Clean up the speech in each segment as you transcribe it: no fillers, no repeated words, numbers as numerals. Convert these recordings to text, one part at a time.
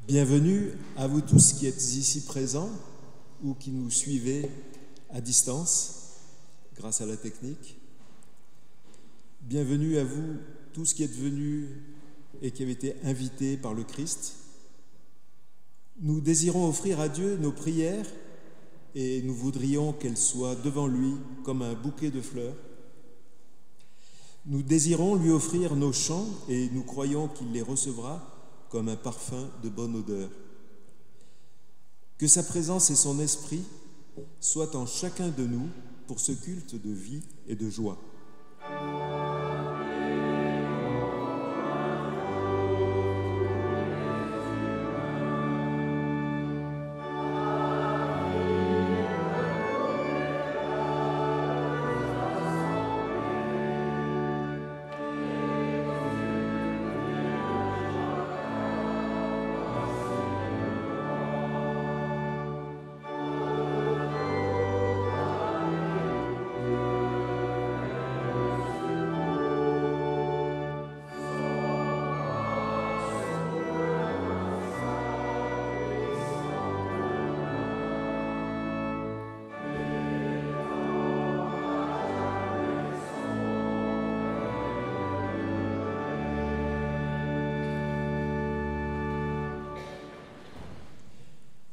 Bienvenue à vous tous qui êtes ici présents ou qui nous suivez à distance grâce à la technique. Bienvenue à vous tous qui êtes venus et qui avez été invités par le Christ. Nous désirons offrir à Dieu nos prières et nous voudrions qu'elles soient devant lui comme un bouquet de fleurs. Nous désirons lui offrir nos chants et nous croyons qu'il les recevra comme un parfum de bonne odeur. Que sa présence et son esprit soient en chacun de nous pour ce culte de vie et de joie.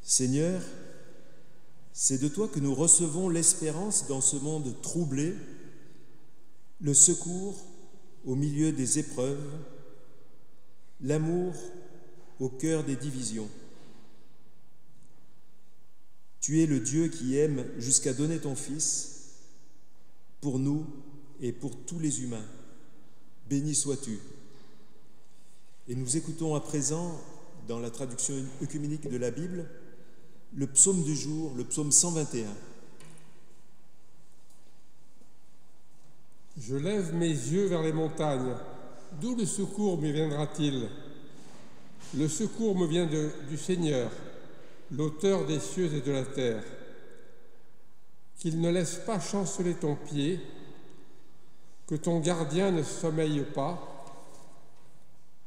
Seigneur, c'est de toi que nous recevons l'espérance dans ce monde troublé, le secours au milieu des épreuves, l'amour au cœur des divisions. Tu es le Dieu qui aime jusqu'à donner ton Fils pour nous et pour tous les humains. Béni sois-tu. Et nous écoutons à présent, dans la traduction œcuménique de la Bible, le psaume du jour, le psaume 121. Je lève mes yeux vers les montagnes. D'où le secours me viendra-t-il? Le secours me vient du Seigneur, l'auteur des cieux et de la terre. Qu'il ne laisse pas chanceler ton pied, que ton gardien ne sommeille pas.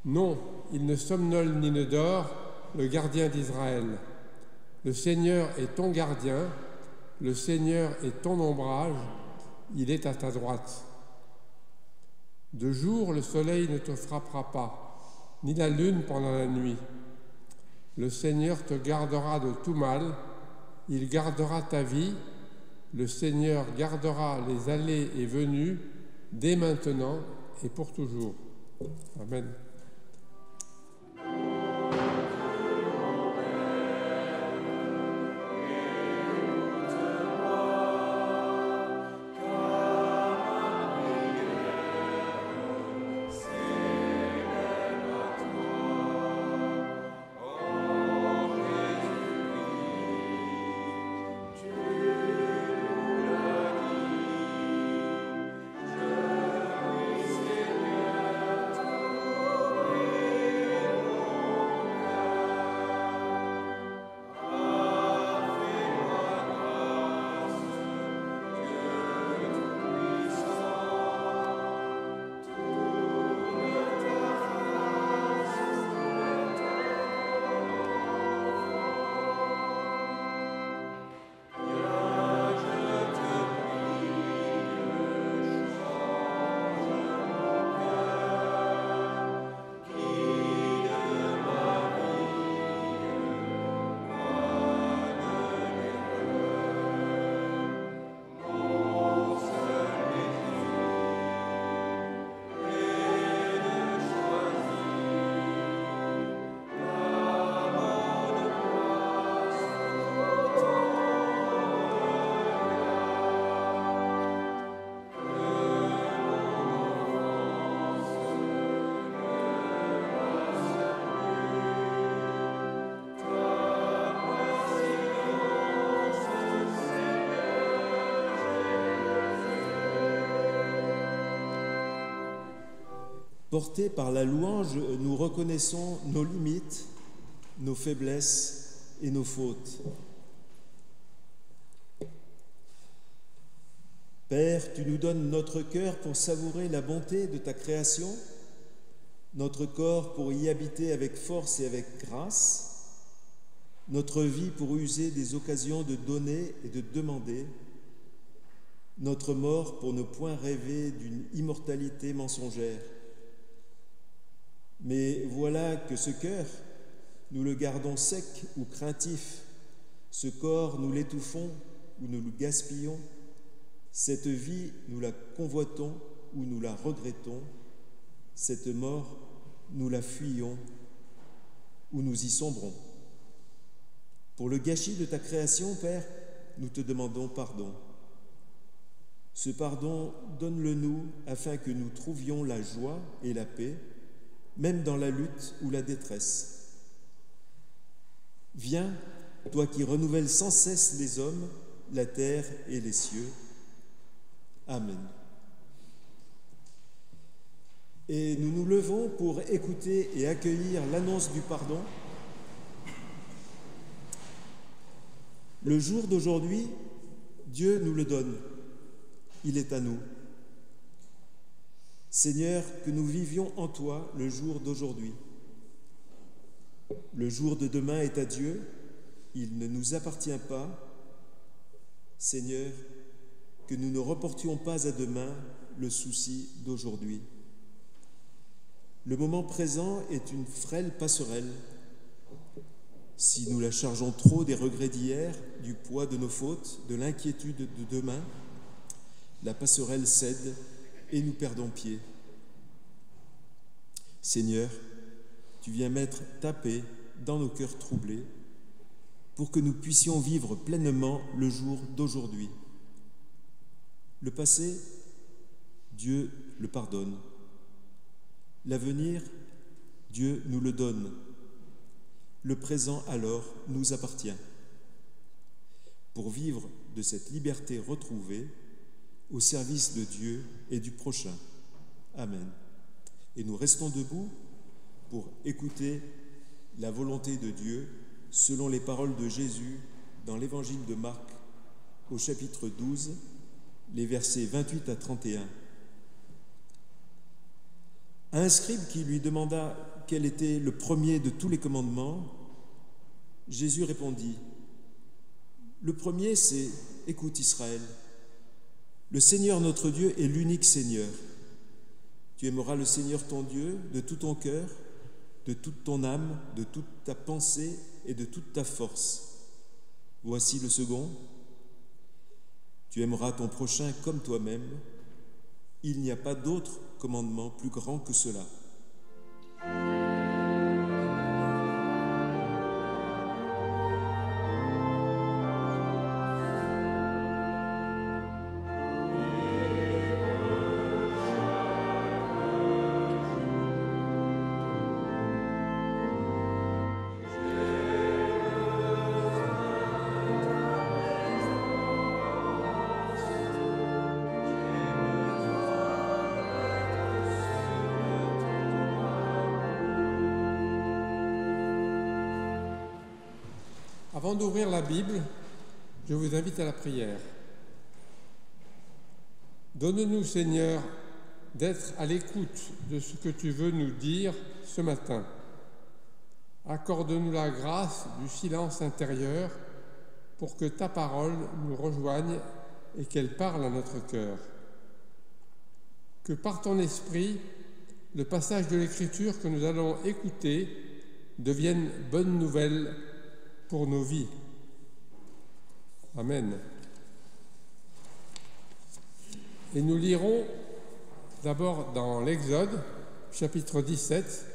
Non, il ne somnole ni ne dort, le gardien d'Israël. Le Seigneur est ton gardien, le Seigneur est ton ombrage, il est à ta droite. De jour, le soleil ne te frappera pas, ni la lune pendant la nuit. Le Seigneur te gardera de tout mal, il gardera ta vie, le Seigneur gardera les allées et venues, dès maintenant et pour toujours. Amen. Portés par la louange, nous reconnaissons nos limites, nos faiblesses et nos fautes. Père, tu nous donnes notre cœur pour savourer la bonté de ta création, notre corps pour y habiter avec force et avec grâce, notre vie pour user des occasions de donner et de demander, notre mort pour ne point rêver d'une immortalité mensongère. Mais voilà que ce cœur, nous le gardons sec ou craintif, ce corps, nous l'étouffons ou nous le gaspillons, cette vie, nous la convoitons ou nous la regrettons, cette mort, nous la fuyons ou nous y sombrons. Pour le gâchis de ta création, Père, nous te demandons pardon. Ce pardon, donne-le-nous afin que nous trouvions la joie et la paix, même dans la lutte ou la détresse. Viens, toi qui renouvelles sans cesse les hommes, la terre et les cieux. Amen. Et nous nous levons pour écouter et accueillir l'annonce du pardon. Le jour d'aujourd'hui, Dieu nous le donne. Il est à nous. Seigneur, que nous vivions en toi le jour d'aujourd'hui. Le jour de demain est à Dieu, il ne nous appartient pas. Seigneur, que nous ne reportions pas à demain le souci d'aujourd'hui. Le moment présent est une frêle passerelle. Si nous la chargeons trop des regrets d'hier, du poids de nos fautes, de l'inquiétude de demain, la passerelle cède et nous perdons pied. Seigneur, tu viens mettre ta paix dans nos cœurs troublés pour que nous puissions vivre pleinement le jour d'aujourd'hui. Le passé, Dieu le pardonne. L'avenir, Dieu nous le donne. Le présent, alors, nous appartient. Pour vivre de cette liberté retrouvée au service de Dieu et du prochain. Amen. Et nous restons debout pour écouter la volonté de Dieu selon les paroles de Jésus dans l'évangile de Marc au chapitre 12, les versets 28 à 31. À un scribe qui lui demanda quel était le premier de tous les commandements, Jésus répondit : le premier, c'est « Écoute Israël, le Seigneur notre Dieu est l'unique Seigneur. Tu aimeras le Seigneur ton Dieu de tout ton cœur, de toute ton âme, de toute ta pensée et de toute ta force. Voici le second. Tu aimeras ton prochain comme toi-même. Il n'y a pas d'autre commandement plus grand que cela. » Avant d'ouvrir la Bible, je vous invite à la prière. Donne-nous, Seigneur, d'être à l'écoute de ce que tu veux nous dire ce matin. Accorde-nous la grâce du silence intérieur pour que ta parole nous rejoigne et qu'elle parle à notre cœur. Que par ton esprit, le passage de l'Écriture que nous allons écouter devienne bonne nouvelle pour nos vies. Amen. Et nous lirons d'abord dans l'Exode, chapitre 17,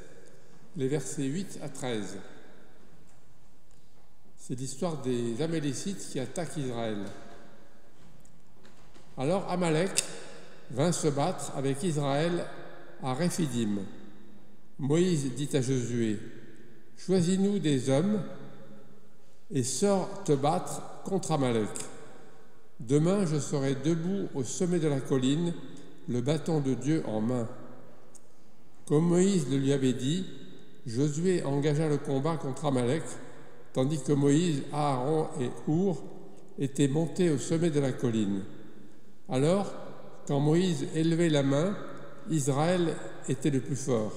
les versets 8 à 13. C'est l'histoire des Amalécites qui attaquent Israël. Alors Amalek vint se battre avec Israël à Réphidim. Moïse dit à Josué : « Choisis-nous des hommes et sors te battre contre Amalek. Demain, je serai debout au sommet de la colline, le bâton de Dieu en main. » Comme Moïse le lui avait dit, Josué engagea le combat contre Amalek, tandis que Moïse, Aaron et Our étaient montés au sommet de la colline. Alors, quand Moïse élevait la main, Israël était le plus fort.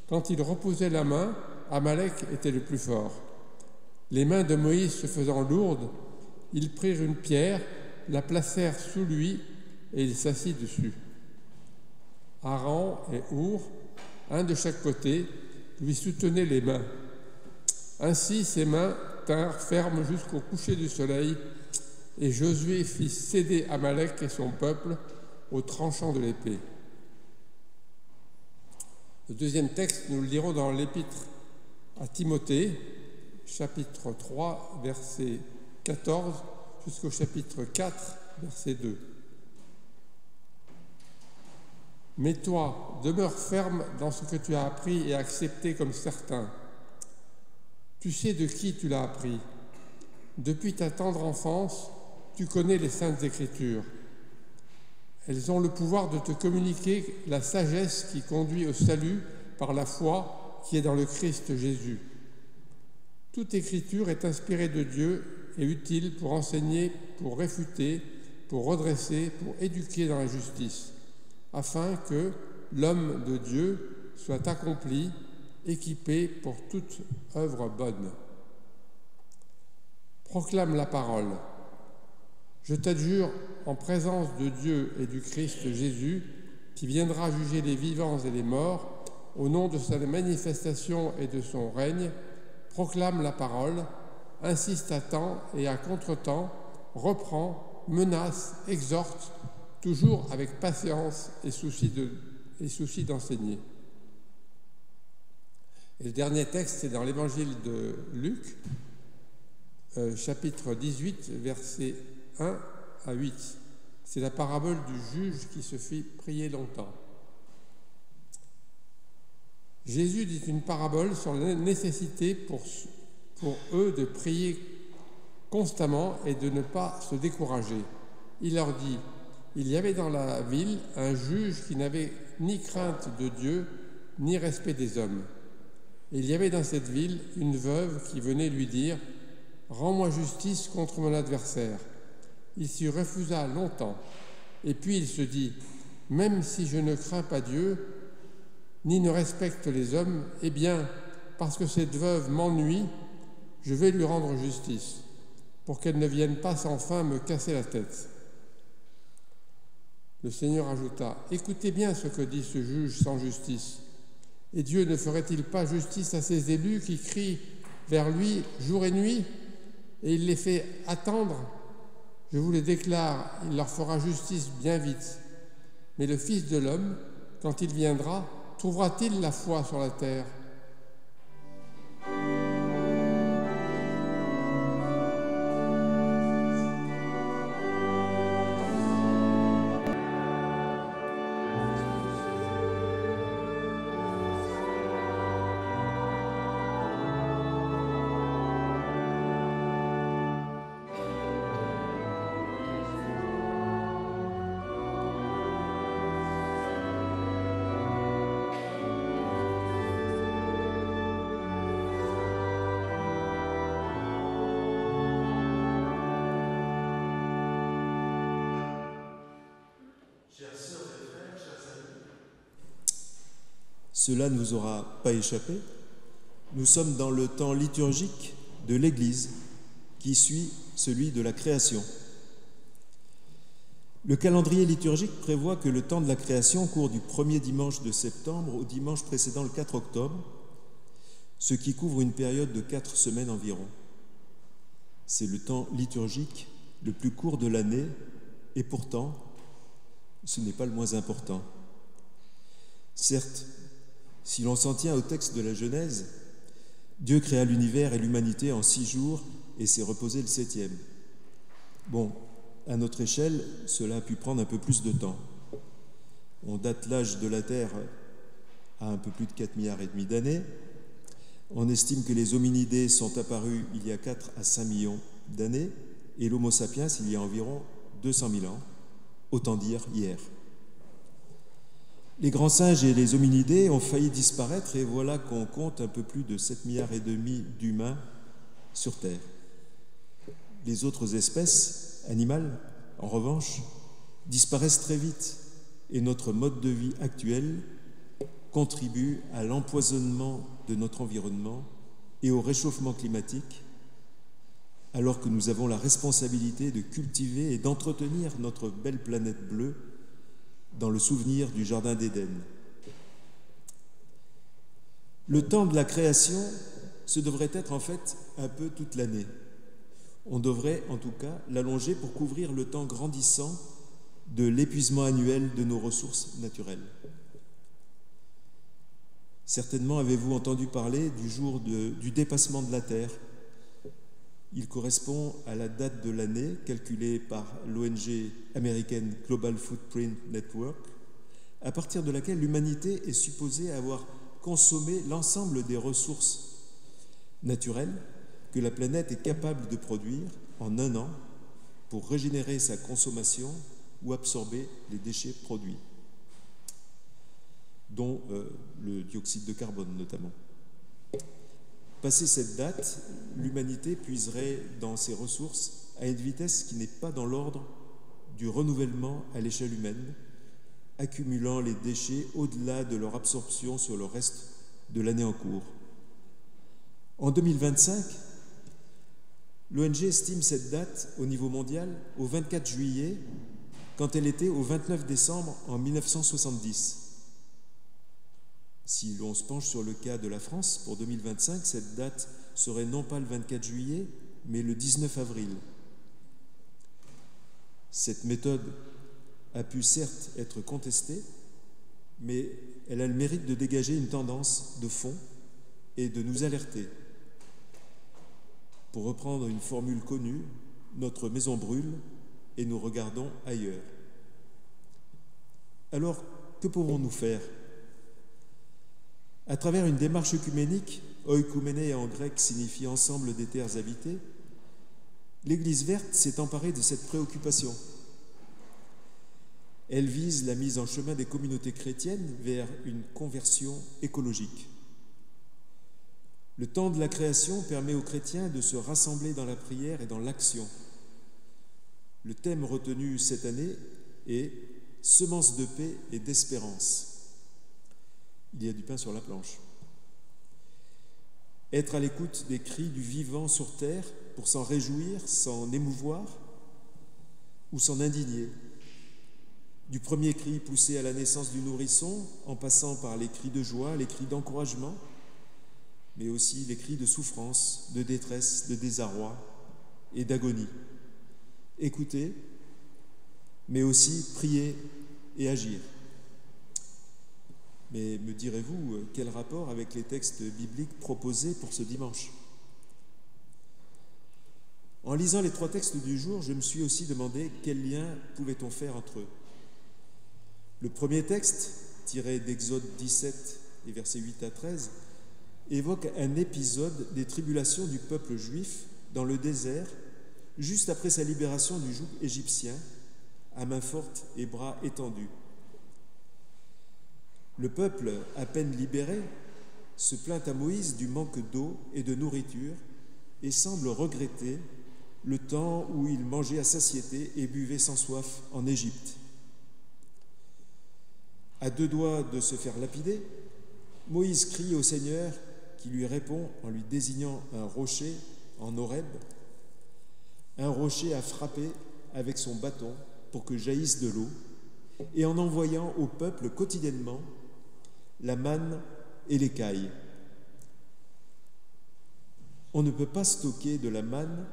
Quand il reposait la main, Amalek était le plus fort. Les mains de Moïse se faisant lourdes, ils prirent une pierre, la placèrent sous lui et il s'assit dessus. Aaron et Our, un de chaque côté, lui soutenaient les mains. Ainsi ses mains tinrent ferme jusqu'au coucher du soleil, et Josué fit céder Amalek et son peuple au tranchant de l'épée. Le deuxième texte, nous le lirons dans l'Épître à Timothée, chapitre 3, verset 14, jusqu'au chapitre 4, verset 2. Mais toi, demeure ferme dans ce que tu as appris et accepté comme certain. Tu sais de qui tu l'as appris. Depuis ta tendre enfance, tu connais les Saintes Écritures. Elles ont le pouvoir de te communiquer la sagesse qui conduit au salut par la foi qui est dans le Christ Jésus. Toute écriture est inspirée de Dieu et utile pour enseigner, pour réfuter, pour redresser, pour éduquer dans la justice, afin que l'homme de Dieu soit accompli, équipé pour toute œuvre bonne. Proclame la parole. Je t'adjure en présence de Dieu et du Christ Jésus, qui viendra juger les vivants et les morts, au nom de sa manifestation et de son règne, proclame la parole, insiste à temps et à contre-temps, reprend, menace, exhorte, toujours avec patience et souci d'enseigner. Et le dernier texte, c'est dans l'évangile de Luc, chapitre 18, versets 1 à 8. C'est la parabole du juge qui se fit prier longtemps. Jésus dit une parabole sur la nécessité pour eux de prier constamment et de ne pas se décourager. Il leur dit, il y avait dans la ville un juge qui n'avait ni crainte de Dieu, ni respect des hommes. Et il y avait dans cette ville une veuve qui venait lui dire « Rends-moi justice contre mon adversaire ». Il s'y refusa longtemps. Et puis il se dit « Même si je ne crains pas Dieu, ni ne respecte les hommes, eh bien, parce que cette veuve m'ennuie, je vais lui rendre justice, pour qu'elle ne vienne pas sans fin me casser la tête. » Le Seigneur ajouta « Écoutez bien ce que dit ce juge sans justice. Et Dieu ne ferait-il pas justice à ses élus qui crient vers lui jour et nuit, et il les fait attendre? Je vous le déclare, il leur fera justice bien vite. Mais le Fils de l'homme, quand il viendra, trouvera-t-il la foi sur la terre ? Cela ne vous aura pas échappé. Nous sommes dans le temps liturgique de l'Église qui suit celui de la création. Le calendrier liturgique prévoit que le temps de la création court du premier dimanche de septembre au dimanche précédent le 4 octobre, ce qui couvre une période de 4 semaines environ. C'est le temps liturgique le plus court de l'année et pourtant, ce n'est pas le moins important. Certes, si l'on s'en tient au texte de la Genèse, Dieu créa l'univers et l'humanité en 6 jours et s'est reposé le 7e. Bon, à notre échelle, cela a pu prendre un peu plus de temps. On date l'âge de la Terre à un peu plus de 4,5 milliards d'années. On estime que les hominidés sont apparus il y a 4 à 5 millions d'années et l'Homo sapiens il y a environ 200 000 ans, autant dire hier. Les grands singes et les hominidés ont failli disparaître et voilà qu'on compte un peu plus de 7,5 milliards d'humains sur Terre. Les autres espèces animales, en revanche, disparaissent très vite et notre mode de vie actuel contribue à l'empoisonnement de notre environnement et au réchauffement climatique alors que nous avons la responsabilité de cultiver et d'entretenir notre belle planète bleue dans le souvenir du Jardin d'Éden. Le temps de la création, ce devrait être en fait un peu toute l'année. On devrait en tout cas l'allonger pour couvrir le temps grandissant de l'épuisement annuel de nos ressources naturelles. Certainement avez-vous entendu parler du jour du dépassement de la Terre. Il correspond à la date de l'année calculée par l'ONG américaine Global Footprint Network, à partir de laquelle l'humanité est supposée avoir consommé l'ensemble des ressources naturelles que la planète est capable de produire en un an pour régénérer sa consommation ou absorber les déchets produits, dont le dioxyde de carbone notamment. Passé cette date, l'humanité puiserait dans ses ressources à une vitesse qui n'est pas dans l'ordre du renouvellement à l'échelle humaine, accumulant les déchets au-delà de leur absorption sur le reste de l'année en cours. En 2025, l'ONG estime cette date au niveau mondial au 24 juillet, quand elle était au 29 décembre en 1970. Si l'on se penche sur le cas de la France, pour 2025, cette date serait non pas le 24 juillet, mais le 19 avril. Cette méthode a pu certes être contestée, mais elle a le mérite de dégager une tendance de fond et de nous alerter. Pour reprendre une formule connue, notre maison brûle et nous regardons ailleurs. Alors, que pouvons-nous faire ? À travers une démarche œcuménique, oikoumene en grec signifie ensemble des terres habitées, l'Église verte s'est emparée de cette préoccupation. Elle vise la mise en chemin des communautés chrétiennes vers une conversion écologique. Le temps de la création permet aux chrétiens de se rassembler dans la prière et dans l'action. Le thème retenu cette année est « Semences de paix et d'espérance ». Il y a du pain sur la planche. Être à l'écoute des cris du vivant sur terre pour s'en réjouir, s'en émouvoir ou s'en indigner. Du premier cri poussé à la naissance du nourrisson, en passant par les cris de joie, les cris d'encouragement, mais aussi les cris de souffrance, de détresse, de désarroi et d'agonie. Écouter, mais aussi prier et agir. Mais me direz-vous, quel rapport avec les textes bibliques proposés pour ce dimanche ? En lisant les 3 textes du jour, je me suis aussi demandé quel lien pouvait-on faire entre eux. Le premier texte, tiré d'Exode 17, les versets 8 à 13, évoque un épisode des tribulations du peuple juif dans le désert, juste après sa libération du joug égyptien, à main forte et bras étendus. Le peuple, à peine libéré, se plaint à Moïse du manque d'eau et de nourriture et semble regretter le temps où il mangeait à satiété et buvait sans soif en Égypte. À 2 doigts de se faire lapider, Moïse crie au Seigneur qui lui répond en lui désignant un rocher en Horeb, un rocher à frapper avec son bâton pour que jaillisse de l'eau, et en envoyant au peuple quotidiennement la manne et l'écaille. On ne peut pas stocker de la manne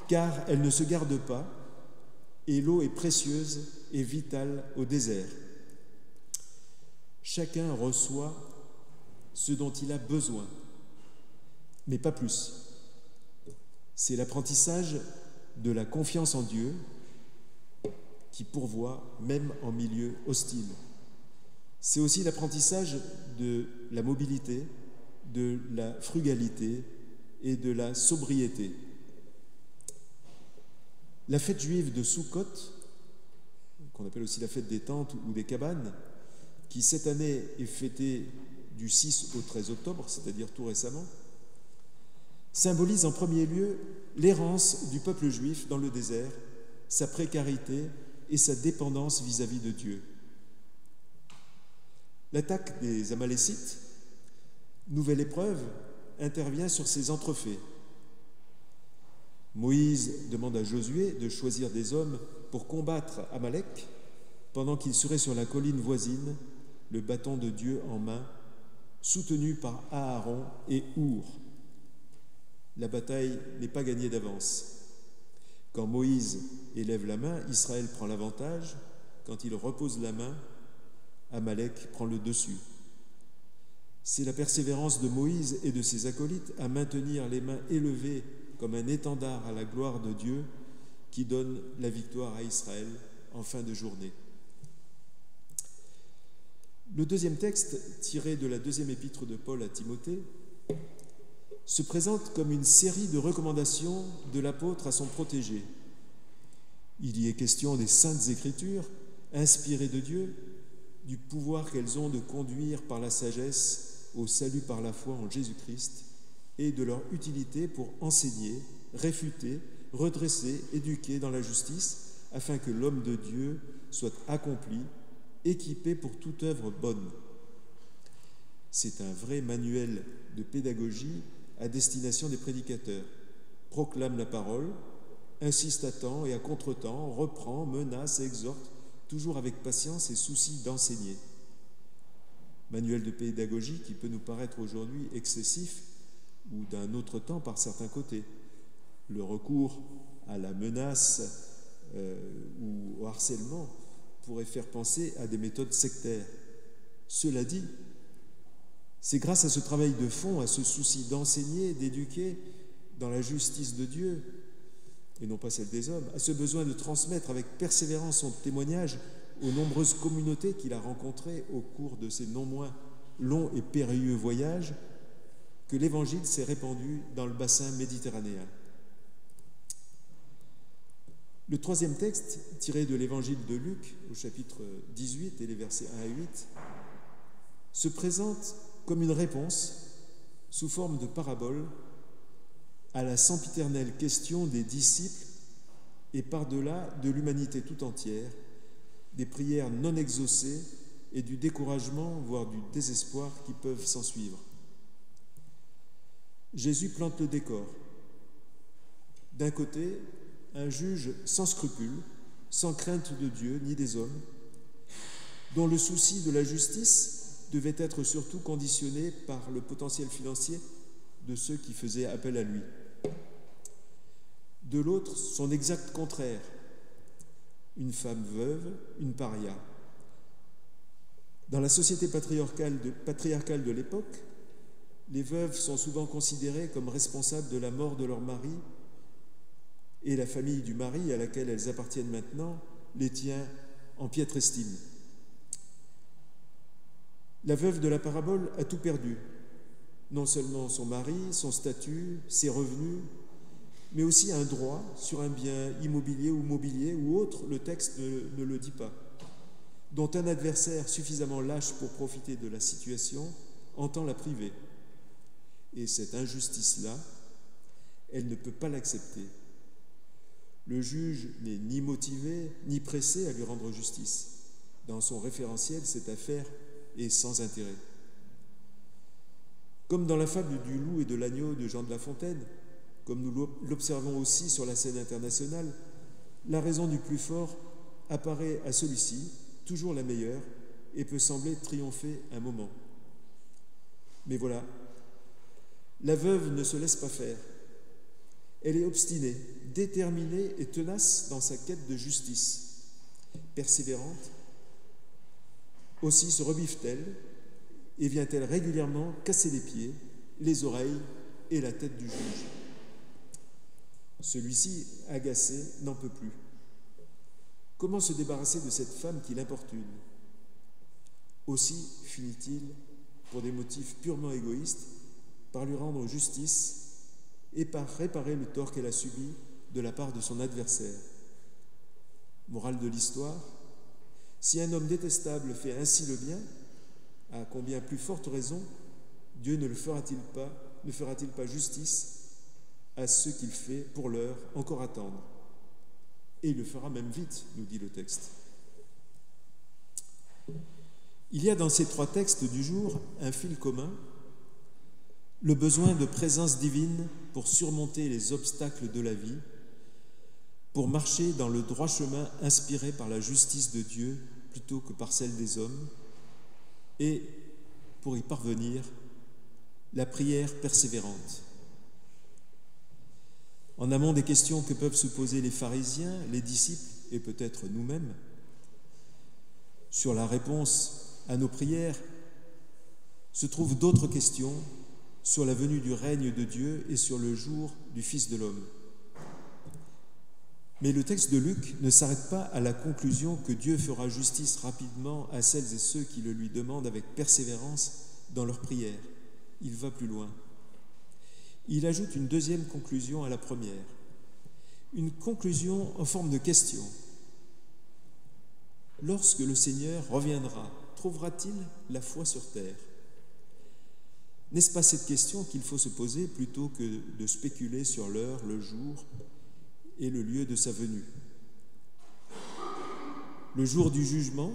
car elle ne se garde pas et l'eau est précieuse et vitale au désert. Chacun reçoit ce dont il a besoin, mais pas plus. C'est l'apprentissage de la confiance en Dieu qui pourvoit même en milieu hostile. C'est aussi l'apprentissage de la mobilité, de la frugalité et de la sobriété. La fête juive de Soukhot, qu'on appelle aussi la fête des tentes ou des cabanes, qui cette année est fêtée du 6 au 13 octobre, c'est-à-dire tout récemment, symbolise en premier lieu l'errance du peuple juif dans le désert, sa précarité et sa dépendance vis-à-vis de Dieu. L'attaque des Amalécites, nouvelle épreuve, intervient sur ces entrefaits. Moïse demande à Josué de choisir des hommes pour combattre Amalek pendant qu'il serait sur la colline voisine, le bâton de Dieu en main, soutenu par Aaron et Our. La bataille n'est pas gagnée d'avance. Quand Moïse élève la main, Israël prend l'avantage. Quand il repose la main, Amalek prend le dessus. C'est la persévérance de Moïse et de ses acolytes à maintenir les mains élevées comme un étendard à la gloire de Dieu qui donne la victoire à Israël en fin de journée. Le deuxième texte, tiré de la deuxième épître de Paul à Timothée, se présente comme une série de recommandations de l'apôtre à son protégé. Il y est question des saintes écritures, inspirées de Dieu, du pouvoir qu'elles ont de conduire par la sagesse au salut par la foi en Jésus-Christ et de leur utilité pour enseigner, réfuter, redresser, éduquer dans la justice, afin que l'homme de Dieu soit accompli, équipé pour toute œuvre bonne. C'est un vrai manuel de pédagogie à destination des prédicateurs. Proclame la parole, insiste à temps et à contre-temps, reprend, menace, exhorte, toujours avec patience et souci d'enseigner. Manuel de pédagogie qui peut nous paraître aujourd'hui excessif ou d'un autre temps par certains côtés. Le recours à la menace ou au harcèlement pourrait faire penser à des méthodes sectaires. Cela dit, c'est grâce à ce travail de fond, à ce souci d'enseigner, d'éduquer dans la justice de Dieu, et non pas celle des hommes, à ce besoin de transmettre avec persévérance son témoignage aux nombreuses communautés qu'il a rencontrées au cours de ces non moins longs et périlleux voyages, que l'Évangile s'est répandu dans le bassin méditerranéen. Le troisième texte, tiré de l'Évangile de Luc, au chapitre 18 et les versets 1 à 8, se présente comme une réponse, sous forme de parabole, à la sempiternelle question des disciples et par-delà de l'humanité tout entière, des prières non exaucées et du découragement, voire du désespoir qui peuvent s'en suivre. Jésus plante le décor. D'un côté, un juge sans scrupules, sans crainte de Dieu ni des hommes, dont le souci de la justice devait être surtout conditionné par le potentiel financier de ceux qui faisaient appel à lui. De l'autre, son exact contraire, une femme veuve, une paria. Dans la société patriarcale de l'époque, les veuves sont souvent considérées comme responsables de la mort de leur mari et la famille du mari à laquelle elles appartiennent maintenant les tient en piètre estime. La veuve de la parabole a tout perdu, non seulement son mari, son statut, ses revenus, mais aussi un droit sur un bien immobilier ou mobilier ou autre, le texte ne le dit pas, dont un adversaire suffisamment lâche pour profiter de la situation entend la priver. Et cette injustice-là, elle ne peut pas l'accepter. Le juge n'est ni motivé, ni pressé à lui rendre justice. Dans son référentiel, cette affaire est sans intérêt. Comme dans la fable du loup et de l'agneau de Jean de La Fontaine, comme nous l'observons aussi sur la scène internationale, la raison du plus fort apparaît à celui-ci, toujours la meilleure, et peut sembler triompher un moment. Mais voilà, la veuve ne se laisse pas faire. Elle est obstinée, déterminée et tenace dans sa quête de justice. Persévérante, aussi se rebiffe-t-elle et vient-elle régulièrement casser les pieds, les oreilles et la tête du juge. Celui-ci, agacé, n'en peut plus. Comment se débarrasser de cette femme qui l'importune? Aussi finit-il, pour des motifs purement égoïstes, par lui rendre justice et par réparer le tort qu'elle a subi de la part de son adversaire. Morale de l'histoire, si un homme détestable fait ainsi le bien, à combien plus forte raison Dieu ne fera-t-il pas justice à ceux qu'il fait, pour l'heure, encore attendre. Et il le fera même vite, nous dit le texte. Il y a dans ces trois textes du jour un fil commun le besoin de présence divine pour surmonter les obstacles de la vie, pour marcher dans le droit chemin inspiré par la justice de Dieu plutôt que par celle des hommes, et, pour y parvenir, la prière persévérante. En amont des questions que peuvent se poser les pharisiens, les disciples et peut-être nous-mêmes, sur la réponse à nos prières, se trouvent d'autres questions sur la venue du règne de Dieu et sur le jour du Fils de l'homme. Mais le texte de Luc ne s'arrête pas à la conclusion que Dieu fera justice rapidement à celles et ceux qui le lui demandent avec persévérance dans leurs prières. Il va plus loin. Il ajoute une deuxième conclusion à la première, une conclusion en forme de question. Lorsque le Seigneur reviendra, trouvera-t-il la foi sur terre ? N'est-ce pas cette question qu'il faut se poser plutôt que de spéculer sur l'heure, le jour et le lieu de sa venue? Le jour du jugement,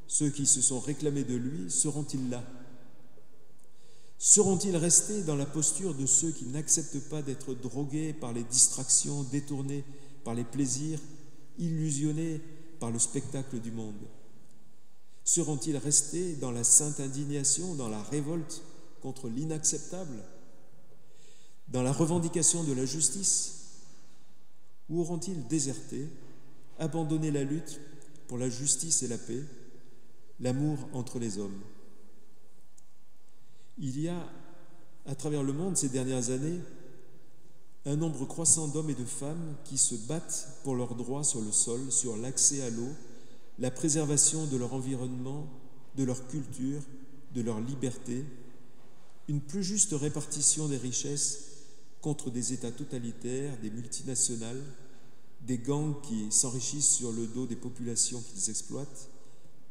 ceux qui se sont réclamés de lui, seront-ils là? Seront-ils restés dans la posture de ceux qui n'acceptent pas d'être drogués par les distractions, détournés par les plaisirs, illusionnés par le spectacle du monde? Seront-ils restés dans la sainte indignation, dans la révolte contre l'inacceptable, dans la revendication de la justice? Ou auront-ils déserté, abandonné la lutte pour la justice et la paix, l'amour entre les hommes? Il y a, à travers le monde ces dernières années, un nombre croissant d'hommes et de femmes qui se battent pour leurs droits sur le sol, sur l'accès à l'eau, la préservation de leur environnement, de leur culture, de leur liberté, une plus juste répartition des richesses contre des États totalitaires, des multinationales, des gangs qui s'enrichissent sur le dos des populations qu'ils exploitent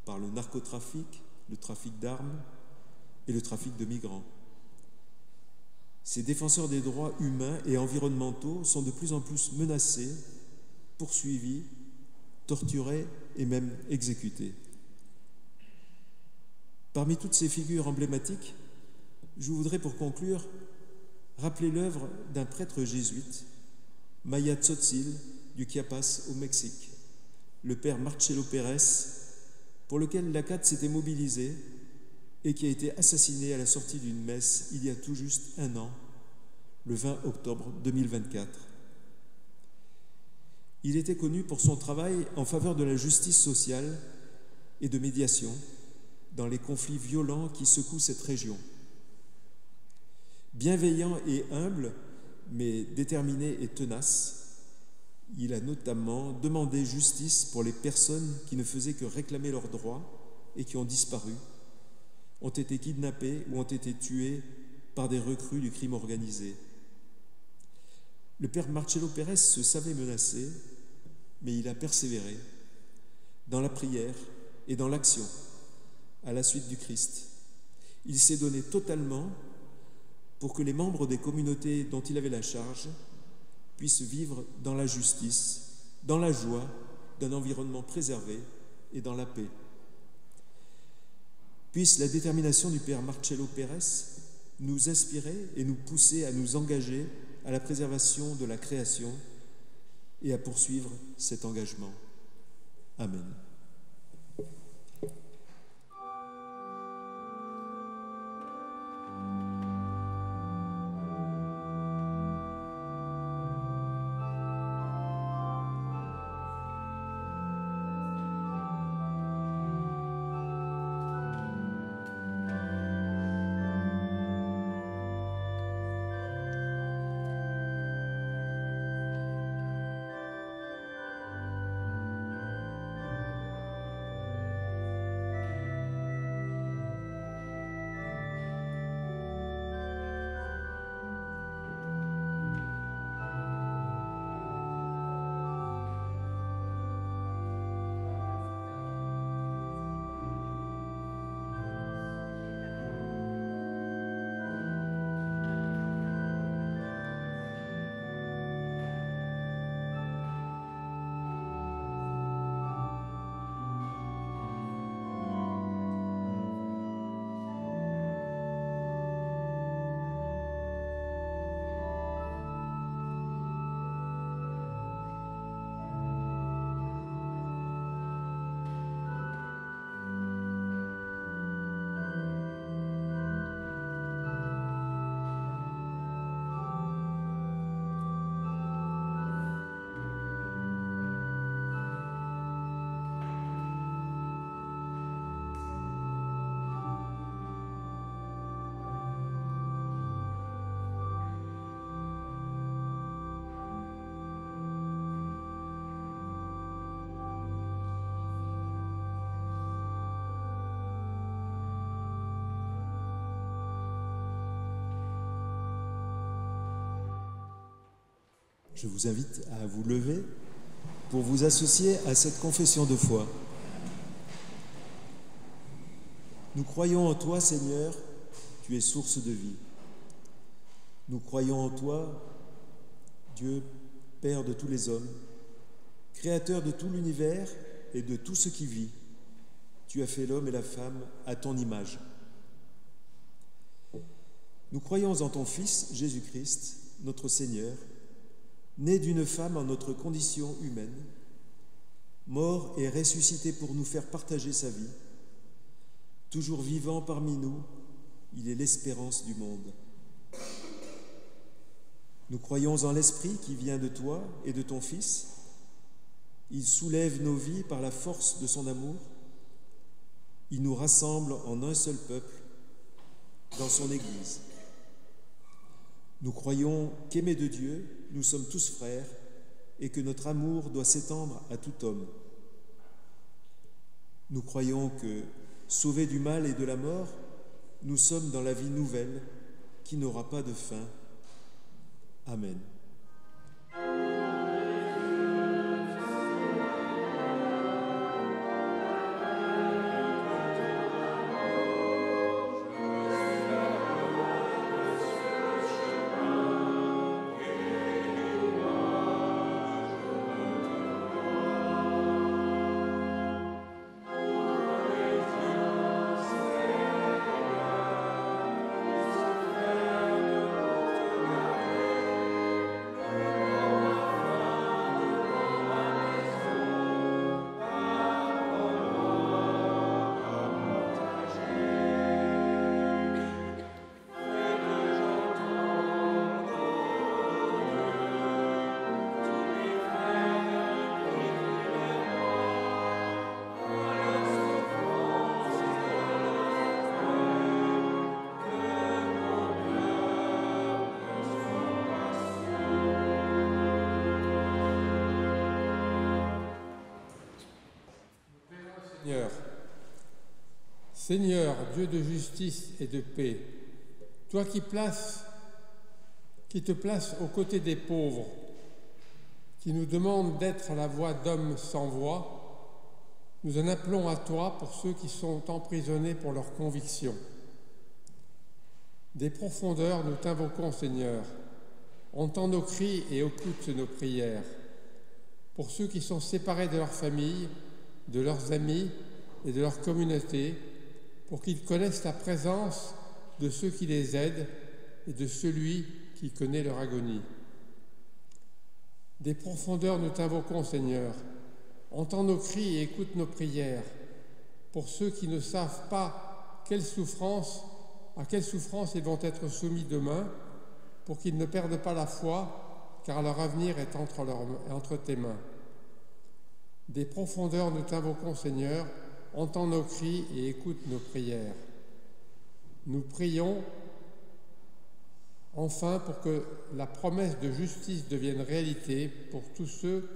par le narcotrafic, le trafic d'armes et le trafic de migrants. Ces défenseurs des droits humains et environnementaux sont de plus en plus menacés, poursuivis, torturés et même exécutés. Parmi toutes ces figures emblématiques, je voudrais pour conclure rappeler l'œuvre d'un prêtre jésuite, Maya Tzotzil, du Chiapas au Mexique, le père Marcelo Pérez, pour lequel l'ACAT s'était mobilisé et qui a été assassiné à la sortie d'une messe il y a tout juste un an, le 20 octobre 2024. Il était connu pour son travail en faveur de la justice sociale et de médiation dans les conflits violents qui secouent cette région. Bienveillant et humble, mais déterminé et tenace, il a notamment demandé justice pour les personnes qui ne faisaient que réclamer leurs droits et qui ont disparu, ont été kidnappées ou ont été tuées par des recrues du crime organisé. Le père Marcelo Pérez se savait menacé, mais il a persévéré dans la prière et dans l'action à la suite du Christ. Il s'est donné totalement pour que les membres des communautés dont il avait la charge puissent vivre dans la justice, dans la joie d'un environnement préservé et dans la paix. Puisse la détermination du père Marcelo Pérez nous inspirer et nous pousser à nous engager à la préservation de la création et à poursuivre cet engagement. Amen. Je vous invite à vous lever pour vous associer à cette confession de foi. Nous croyons en toi, Seigneur, tu es source de vie. Nous croyons en toi, Dieu, Père de tous les hommes, Créateur de tout l'univers et de tout ce qui vit. Tu as fait l'homme et la femme à ton image. Nous croyons en ton Fils, Jésus-Christ, notre Seigneur, né d'une femme en notre condition humaine, mort et ressuscité pour nous faire partager sa vie. Toujours vivant parmi nous, il est l'espérance du monde. Nous croyons en l'Esprit qui vient de toi et de ton Fils. Il soulève nos vies par la force de son amour. Il nous rassemble en un seul peuple, dans son Église. Nous croyons qu'aimés de Dieu, nous sommes tous frères et que notre amour doit s'étendre à tout homme. Nous croyons que, sauvés du mal et de la mort, nous sommes dans la vie nouvelle qui n'aura pas de fin. Amen. Seigneur, Dieu de justice et de paix, toi qui te places aux côtés des pauvres, qui nous demande d'être la voix d'hommes sans voix, nous en appelons à toi pour ceux qui sont emprisonnés pour leurs convictions. Des profondeurs, nous t'invoquons, Seigneur. Entends nos cris et écoute nos prières. Pour ceux qui sont séparés de leur famille, de leurs amis et de leur communauté, pour qu'ils connaissent la présence de ceux qui les aident et de celui qui connaît leur agonie. Des profondeurs, nous t'invoquons, Seigneur. Entends nos cris et écoute nos prières. Pour ceux qui ne savent pas à quelle souffrance ils vont être soumis demain, pour qu'ils ne perdent pas la foi, car leur avenir est entre tes mains. Des profondeurs, nous t'invoquons, Seigneur. Entends nos cris et écoute nos prières. Nous prions enfin pour que la promesse de justice devienne réalité pour tous ceux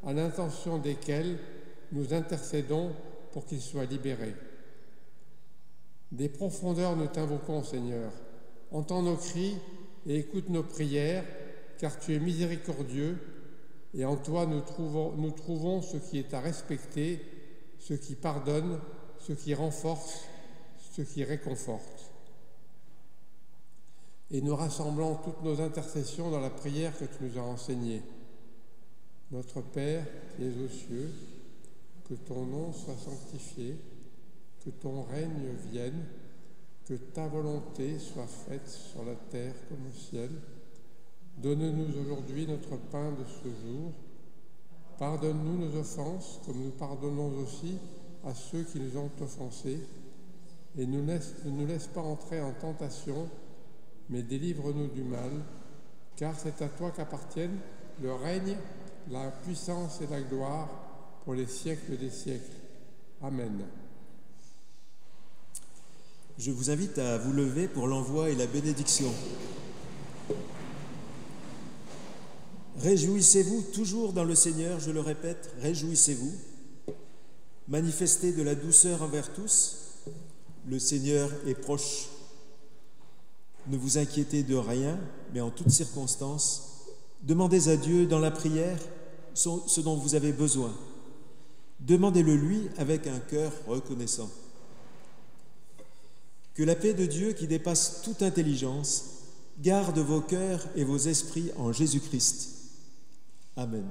à l'intention desquels nous intercédons pour qu'ils soient libérés. Des profondeurs, nous t'invoquons, Seigneur. Entends nos cris et écoute nos prières, car tu es miséricordieux et en toi nous trouvons ce qui est à respecter, ce qui pardonne, ce qui renforce, ce qui réconforte. Et nous rassemblons toutes nos intercessions dans la prière que tu nous as enseignée. Notre Père qui es aux cieux, que ton nom soit sanctifié, que ton règne vienne, que ta volonté soit faite sur la terre comme au ciel. Donne-nous aujourd'hui notre pain de ce jour. Pardonne-nous nos offenses, comme nous pardonnons aussi à ceux qui nous ont offensés. Et ne nous laisse pas entrer en tentation, mais délivre-nous du mal, car c'est à toi qu'appartiennent le règne, la puissance et la gloire pour les siècles des siècles. Amen. Je vous invite à vous lever pour l'envoi et la bénédiction. Réjouissez-vous toujours dans le Seigneur, je le répète, réjouissez-vous. Manifestez de la douceur envers tous. Le Seigneur est proche. Ne vous inquiétez de rien, mais en toutes circonstances, Demandez à Dieu dans la prière ce dont vous avez besoin. Demandez-le lui avec un cœur reconnaissant. Que la paix de Dieu qui dépasse toute intelligence garde vos cœurs et vos esprits en Jésus-Christ. Amen.